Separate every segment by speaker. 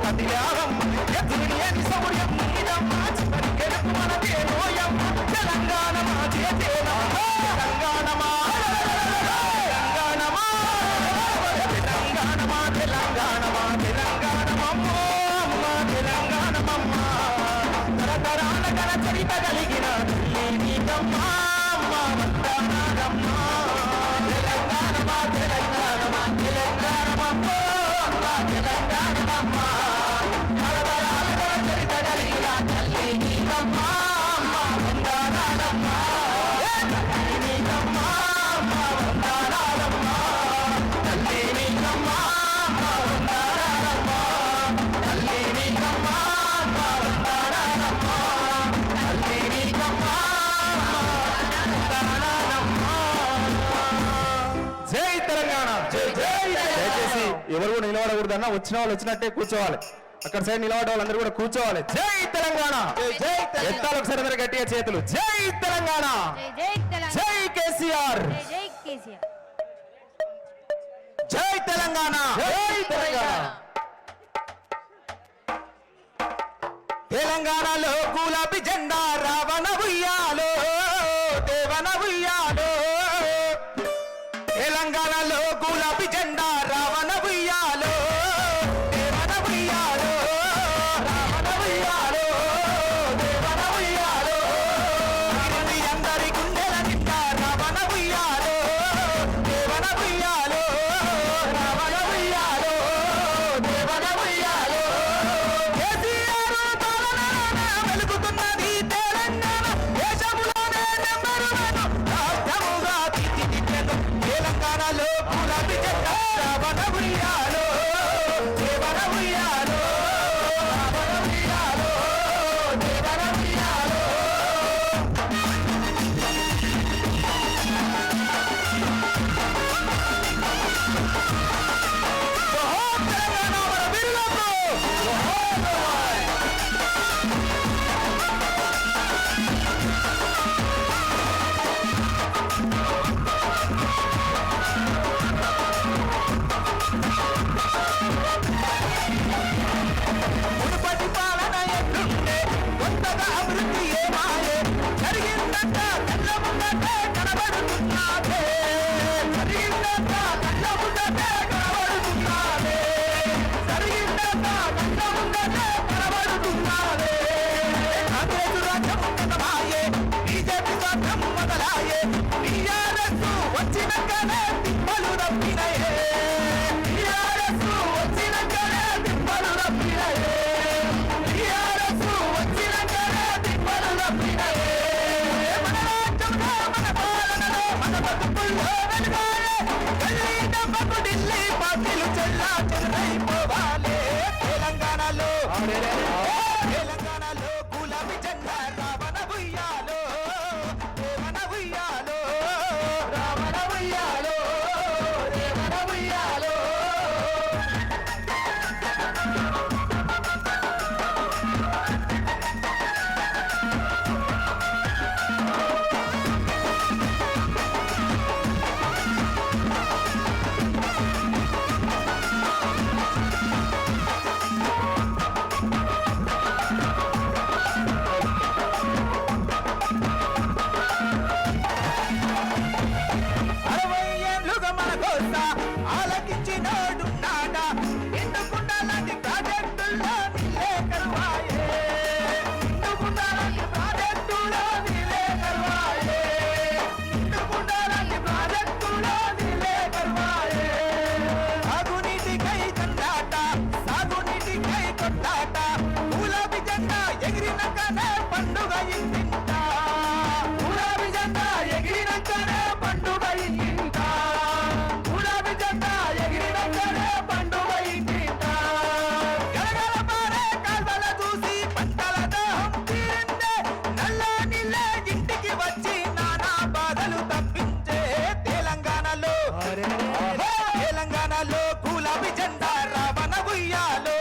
Speaker 1: కదిలారమ్మ ఎదురుని సౌర్యం నీదమ్మ చివరి గెలుపు మనదే నోయమ్మ తెలంగాణ మా చేతేనమ్మ తెలంగాణ మా తెలంగాణ మా తెలంగాణ మా తెలంగాణ మమ్మ తెలంగాణ మమ్మ తరతరాల గల చరిత కలిగిన నీదమ్మ వందనాలమ్మ తెలంగాణ మా తెలంగాణ మా తెలంగాణ మమ్మ తెలంగాణ మమ్మ తరతరాల గల చరిత కలిగిన తల్లి నీదమ్మ వందనాలమ్మ నీదమ్మ వందనాలమ్మ తల్లి నీదమ్మ వందనాలమ్మ తల్లి నీదమ్మ వందనాలమ్మ తల్లి నీదమ్మ జై తెలంగాణ జై జై దయచేసి ఎవరు కూడా నిలబడకూడదన్నా వచ్చిన వాళ్ళు వచ్చినట్టే కూర్చోవాలి అక్కడ సైడ్ నిలబడే వాళ్ళందరూ కూడా కూర్చోవాలి జై తెలంగాణ జై ఎత్తాలు ఒకసారి అందరూ గట్టిగా చేతులు జై తెలంగాణ జై కేసీఆర్ జై తెలంగాణ జై తెలంగాణ తెలంగాణలో గులాబీ జెండా రావణ ఉయ్యాలో దేవన ఉయ్యాలో తెలంగాణలో గులాబీ జెండా రావణ ఉయ్యాలో దేవన ఉయ్యాలో రావణ ఉయ్యాలో దేవన ఉయ్యాలో ఇది అందరి గుండెల నిండా రావణ ఉయ్యాలో దేవన ఉయ్యాలో రావణ ఉయ్యాలో దేవన ఉయ్యాలో కేసీఆర్ పాలనలోన వెలుగుతున్నది తెలంగాణ దేశంలోనే నెంబర్ 1 రాజ్యముగా తీర్చిదిద్దెను తెలంగాణలో గులాబీ జెండా రావణ ఉయ్యాలో దేవన ఉయ్యాలో రావణ ఉయ్యాలో దేవన ఉయ్యాలో జోహార్ తెలంగాణ మన వీరులకు జోహార్ మునుపటి పాలన ఎట్లుండే కొత్తగా అభివృద్ధి ఏమాయే జరిగిందంట కళ్ళ ముందటే కనబడుతున్నాదే జరిగిందంట కళ్ళ ముందటే కనబడుతున్నాదే జరిగిందంట కళ్ళ ముందటే కనబడుతున్నాదే కాంగ్రెస్ రాజ్యం మొదలాయే బీజేపీ రాజ్యం మొదలాయే టీఆర్ఎస్ వచ్చినాకనే తిప్పలు తప్పినాయే టీఆర్ఎస్ వచ్చినాకనే తిప్పలు తప్పినాయే టీఆర్ఎస్ వచ్చినాకనే తిప్పలు తప్పినాయే మన రాజ్యంలో మన పాలనలో మన బతుకుల్లో వెలుగాయే గల్లీ దెబ్బకు ఢిల్లీ పార్టీలు చెల్లా చెదరైపోవాలే తెలంగాణలో తెలంగాణలో గులాబీ జెండా రావణ ఉయ్యాలో దేవన ఉయ్యాలో రావణ ఉయ్యాలో దేవన ఉయ్యాలో తెలంగాణలో గులాబీ జెండా రావణ ఉయ్యాలో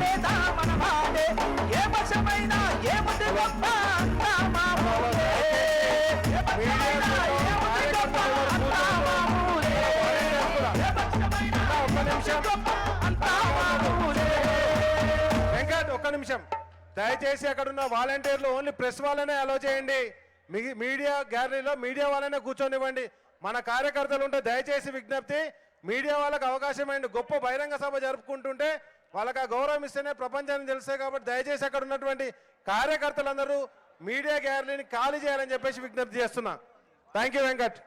Speaker 2: లేదా మన మాటే ఏ వర్షమైనా ఏముంది గొప్ప అంతా మామూలే ఏ వర్షమైనా ఏముంది గొప్ప అంతా మామూలే ఏ వర్షమైనా ఏముంది గొప్ప అంతా మామూలే.
Speaker 3: వెంకట్ ఒక్క నిమిషం దయచేసి అక్కడ ఉన్న వాలంటీర్లు ఓన్లీ ప్రెస్ వాళ్ళనే అలో చేయండి. మీడియా గ్యాలరీలో మీడియా వాళ్ళనే కూర్చొనివ్వండి. మన కార్యకర్తలు ఉంటే దయచేసి విజ్ఞప్తి, మీడియా వాళ్ళకి అవకాశం ఇవ్వండి. గొప్ప బహిరంగ సభ జరుపుకుంటుంటే వాళ్ళకి ఆ గౌరవం ఇస్తేనే ప్రపంచానికి తెలుస్తాయి. కాబట్టి దయచేసి అక్కడ ఉన్నటువంటి కార్యకర్తలందరూ మీడియా గ్యాలరీని ఖాళీ చేయాలని చెప్పేసి విజ్ఞప్తి చేస్తున్నా. Thank you Venkat.